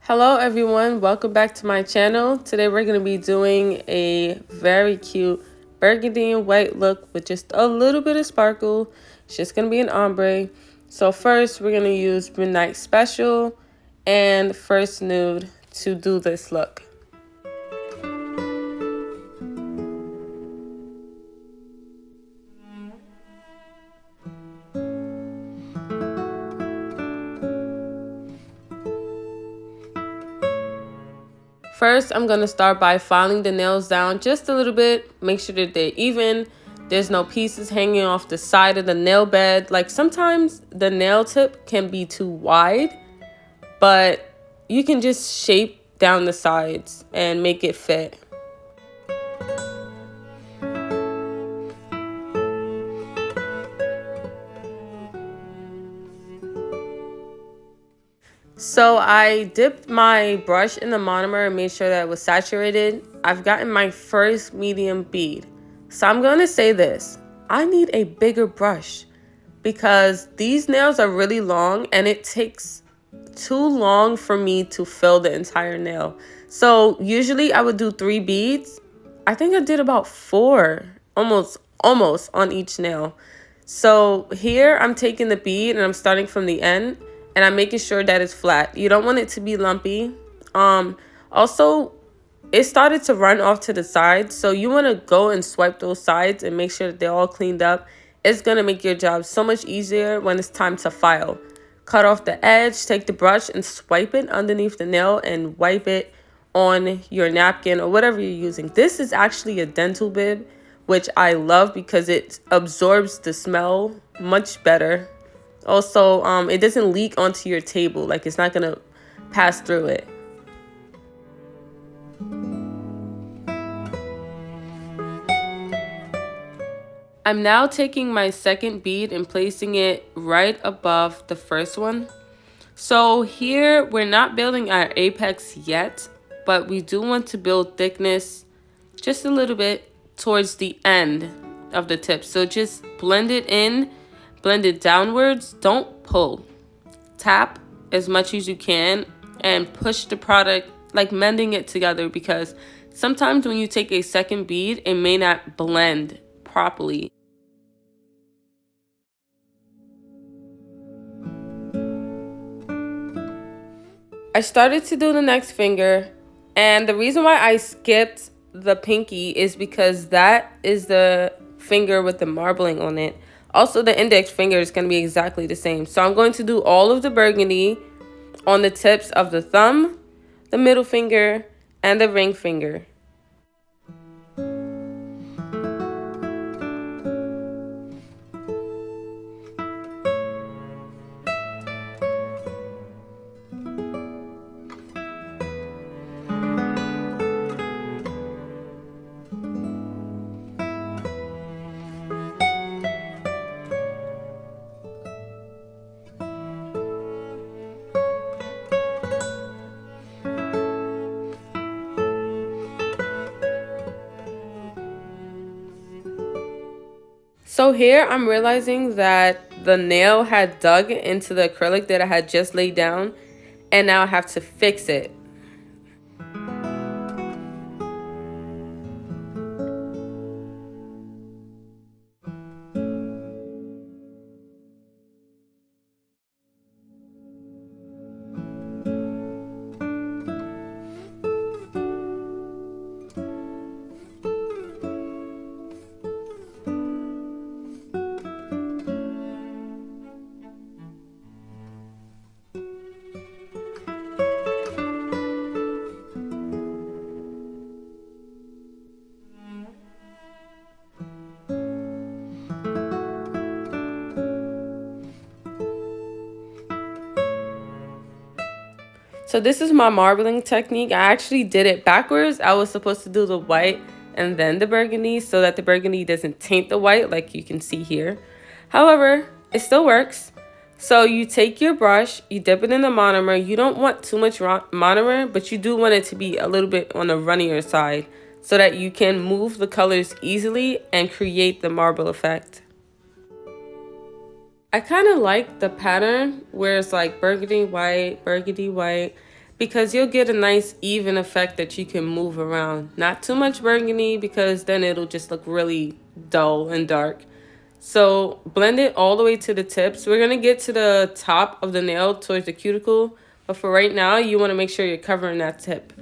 Hello everyone, welcome back to my channel. Today we're going to be doing a very cute burgundy and white look with just a little bit of sparkle. It's just going to be an ombre. So first we're going to use Midnight Special and First Nude to do this look. First, I'm going to start by filing the nails down just a little bit. Make sure that they're even. There's no pieces hanging off the side of the nail bed. Like sometimes the nail tip can be too wide, but you can just shape down the sides and make it fit. So I dipped my brush in the monomer and made sure that it was saturated. I've gotten my first medium bead. So I'm going to say this. I need a bigger brush because these nails are really long and it takes too long for me to fill the entire nail. So usually I would do 3 beads. I think I did about 4, almost on each nail. So here I'm taking the bead and I'm starting from the end and I'm making sure that it's flat. You don't want it to be lumpy. Also, it started to run off to the sides, so you want to go and swipe those sides and make sure that they're all cleaned up. It's going to make your job so much easier when it's time to file. Cut off the edge, take the brush and swipe it underneath the nail and wipe it on your napkin or whatever you're using. This is actually a dental bib, which I love because it absorbs the smell much better. Also, it doesn't leak onto your table, like it's not gonna pass through it. I'm now taking my second bead and placing it right above the first one. So here we're not building our apex yet, but we do want to build thickness just a little bit towards the end of the tip. So just blend it in, blend it downwards, don't pull. Tap as much as you can and push the product, like mending it together, because sometimes when you take a second bead, it may not blend properly. I started to do the next finger, and the reason why I skipped the pinky is because that is the finger with the marbling on it. Also, the index finger is going to be exactly the same. So I'm going to do all of the burgundy on the tips of the thumb, the middle finger, and the ring finger. So here I'm realizing that the nail had dug into the acrylic that I had just laid down, and now I have to fix it. So this is my marbling technique. I actually did it backwards. I was supposed to do the white and then the burgundy so that the burgundy doesn't taint the white like you can see here. However, it still works. So you take your brush, you dip it in the monomer. You don't want too much monomer, but you do want it to be a little bit on the runnier side so that you can move the colors easily and create the marble effect. I kind of like the pattern where it's like burgundy, white, because you'll get a nice even effect that you can move around. Not too much burgundy because then it'll just look really dull and dark. So blend it all the way to the tips. We're going to get to the top of the nail towards the cuticle, but for right now, you want to make sure you're covering that tip.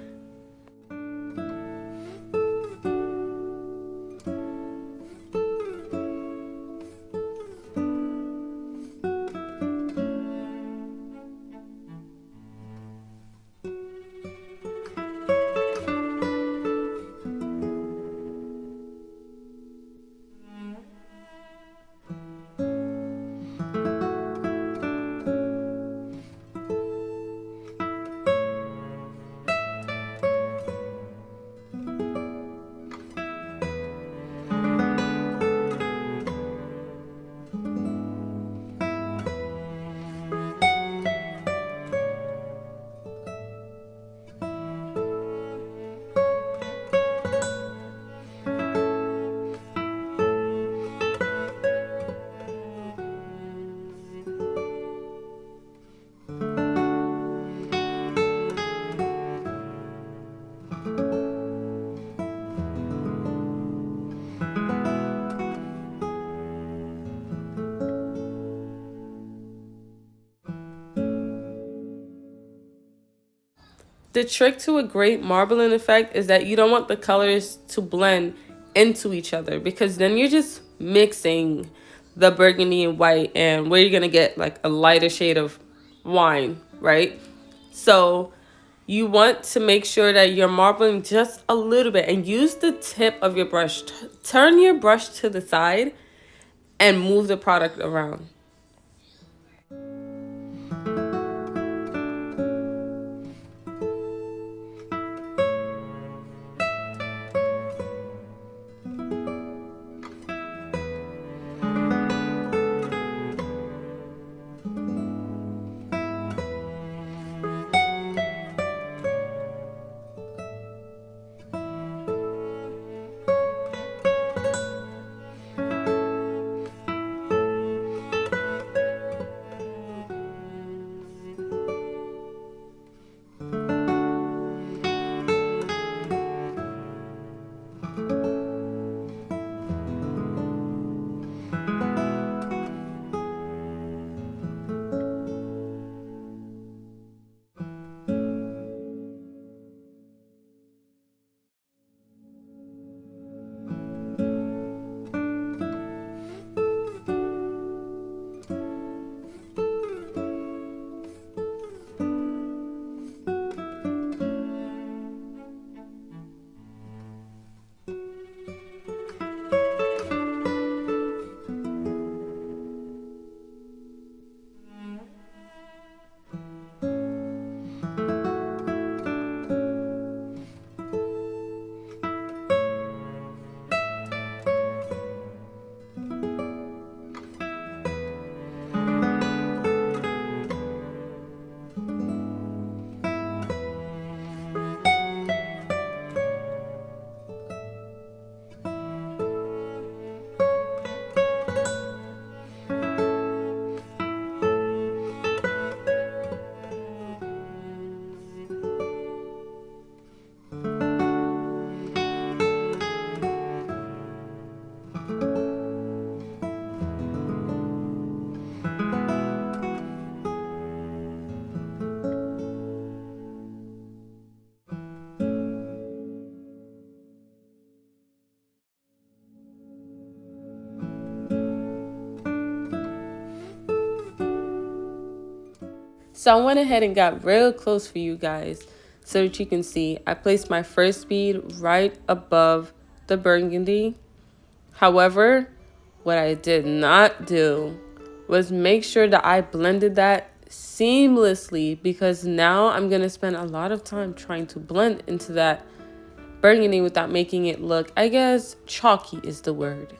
The trick to a great marbling effect is that you don't want the colors to blend into each other, because then you're just mixing the burgundy and white, and where you're going to get like a lighter shade of wine, right? So you want to make sure that you're marbling just a little bit and use the tip of your brush. Turn your brush to the side and move the product around. So I went ahead and got real close for you guys so that you can see. I placed my first bead right above the burgundy. However, what I did not do was make sure that I blended that seamlessly, because now I'm going to spend a lot of time trying to blend into that burgundy without making it look, I guess, chalky is the word.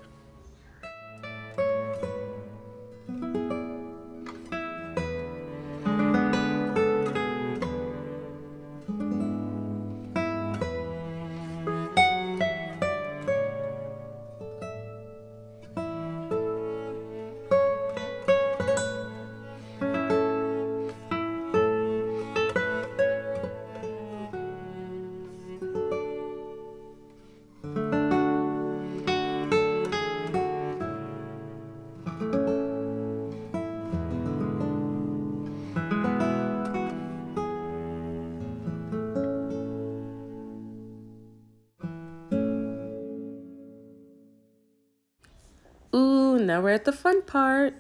And now we're at the fun part.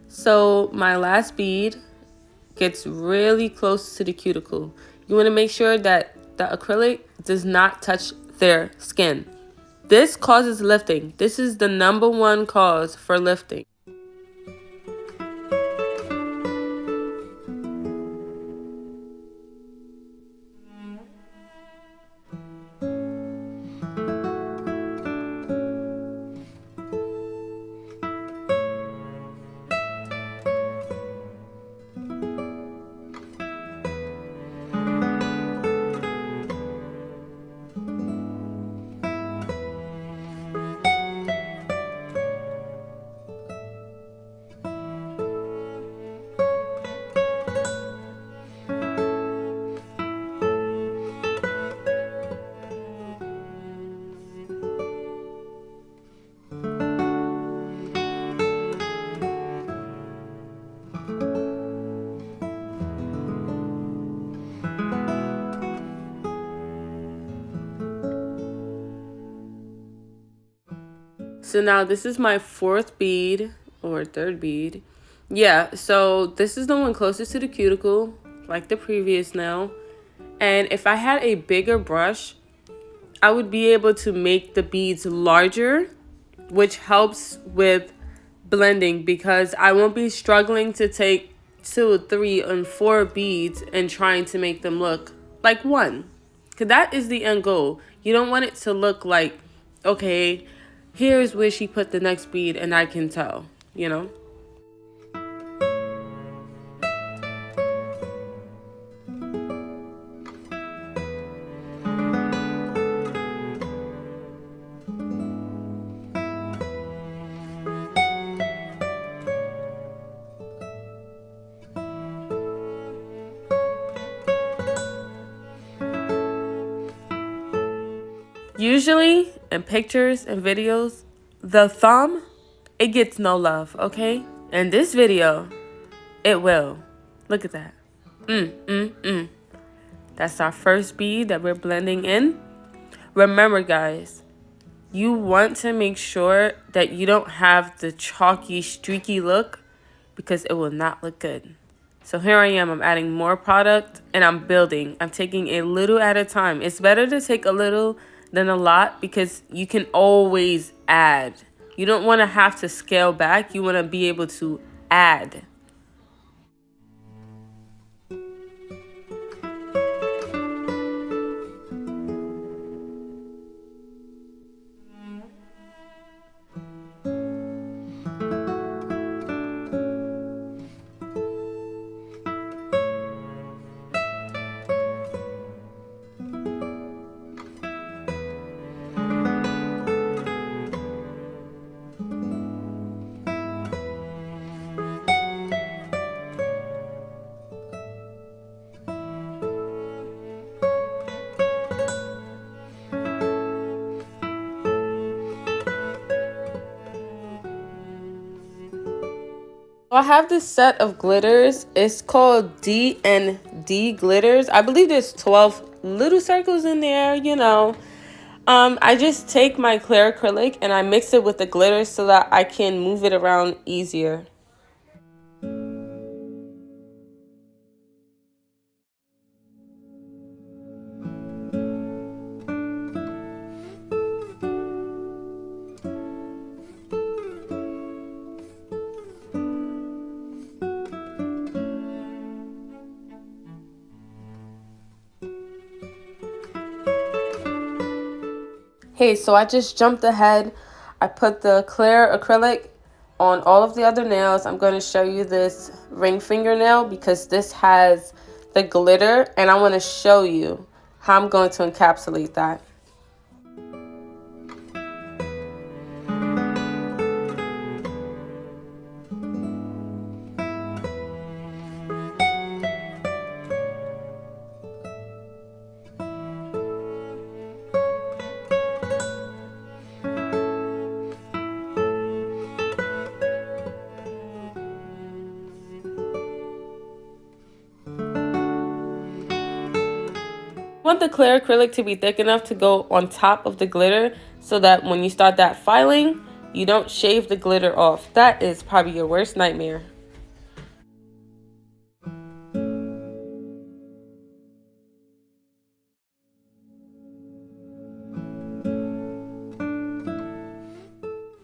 So my last bead gets really close to the cuticle. You want to make sure that the acrylic does not touch their skin. This causes lifting. This is the #1 cause for lifting. So now this is my 4th bead or 3rd bead. Yeah, so this is the one closest to the cuticle, like the previous nail. And if I had a bigger brush, I would be able to make the beads larger, which helps with blending because I won't be struggling to take 2, 3, and 4 beads and trying to make them look like one. Because that is the end goal. You don't want it to look like, okay, here's where she put the next bead and I can tell, you know? Usually in pictures and videos, the thumb, it gets no love, okay? In this video, it will. Look at that. That's our first bead that we're blending in. Remember, guys, you want to make sure that you don't have the chalky, streaky look because it will not look good. So here I am, I'm adding more product and I'm building. I'm taking a little at a time. It's better to take a little than a lot because you can always add. You don't want to have to scale back. You want to be able to add. I have this set of glitters. It's called D&D glitters. I believe there's 12 little circles in there, you know. I just take my clear acrylic and I mix it with the glitter so that I can move it around easier. Hey, so I just jumped ahead. I put the clear acrylic on all of the other nails. I'm going to show you this ring fingernail because this has the glitter and I want to show you how I'm going to encapsulate that. Want the clear acrylic to be thick enough to go on top of the glitter so that when you start that filing, You don't shave the glitter off. That is probably your worst nightmare.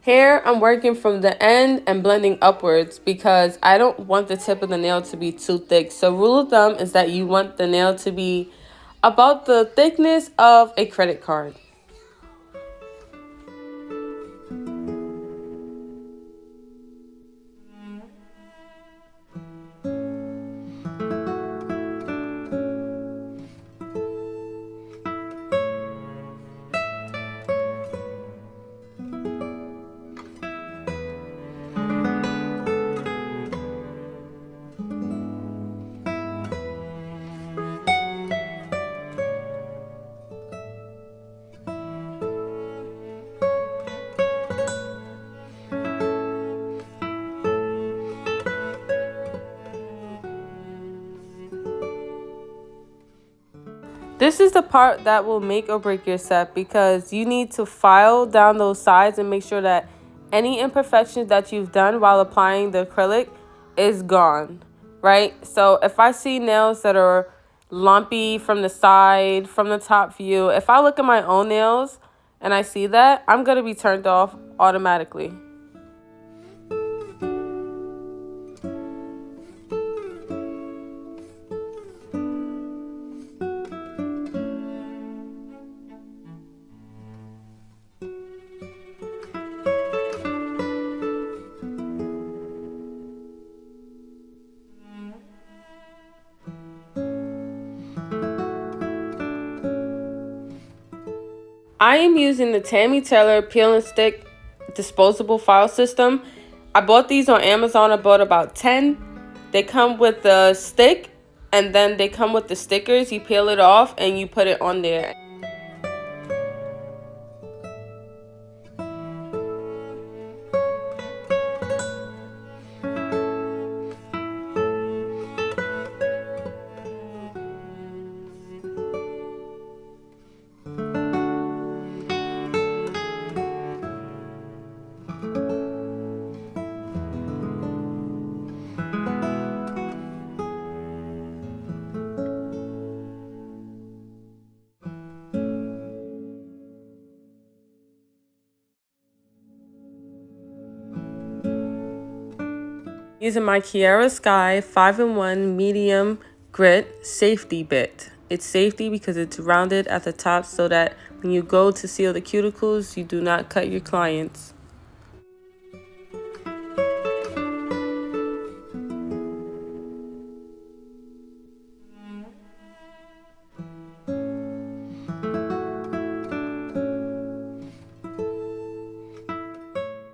Here, I'm working from the end and blending upwards because I don't want the tip of the nail to be too thick. So rule of thumb is that you want the nail to be about the thickness of a credit card. This is the part that will make or break your set because you need to file down those sides and make sure that any imperfections that you've done while applying the acrylic is gone, right? So if I see nails that are lumpy from the side, from the top view, if I look at my own nails and I see that, I'm going to be turned off automatically. I am using the Tammy Peel and Stick disposable file system. I bought these on Amazon. I bought about 10. They come with the stick and then they come with the stickers. You peel it off and you put it on there. Using my Kiara Sky 5-in-1 medium grit safety bit. It's safety because it's rounded at the top so that when you go to seal the cuticles, you do not cut your clients.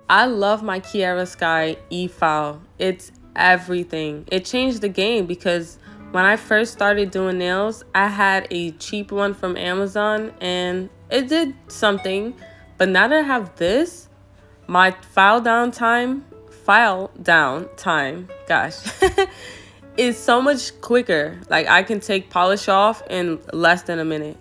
I love my Kiara Sky E File. It's everything. It changed the game because when I first started doing nails, I had a cheap one from Amazon and it did something. But now that I have this, my file down time, gosh, is so much quicker. Like I can take polish off in less than a minute.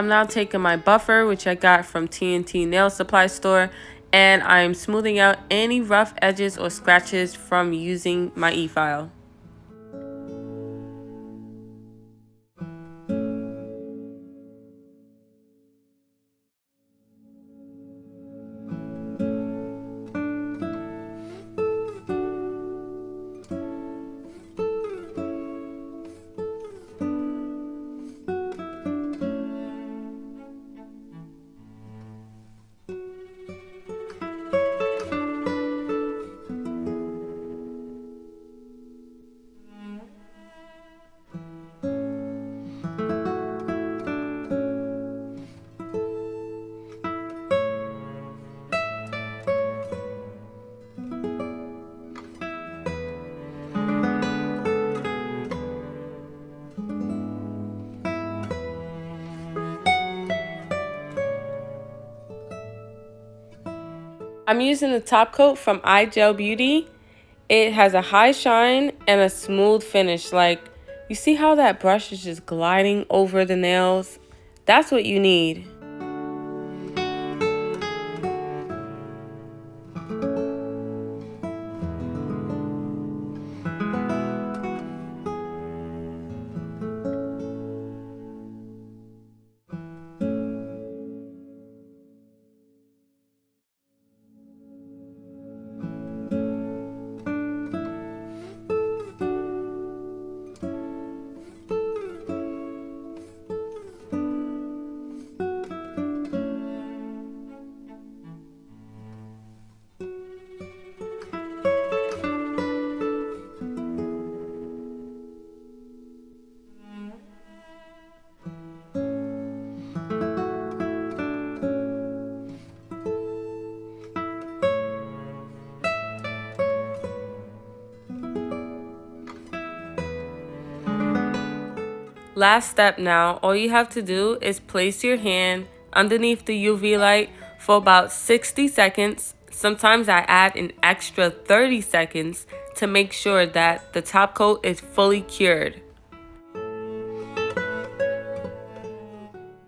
I'm now taking my buffer, which I got from T&T Nail Supply Store, and I'm smoothing out any rough edges or scratches from using my E-File. I'm using the top coat from iGel Beauty. It has a high shine and a smooth finish. Like, you see how that brush is just gliding over the nails? That's what you need. Last step now, all you have to do is place your hand underneath the UV light for about 60 seconds. Sometimes I add an extra 30 seconds to make sure that the top coat is fully cured.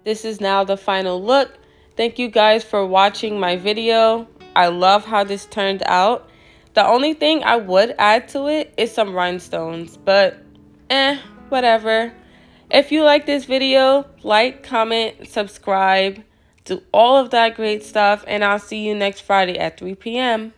This is now the final look. Thank you guys for watching my video. I love how this turned out. The only thing I would add to it is some rhinestones, but whatever. If you like this video, like, comment, subscribe, do all of that great stuff, and I'll see you next Friday at 3 p.m.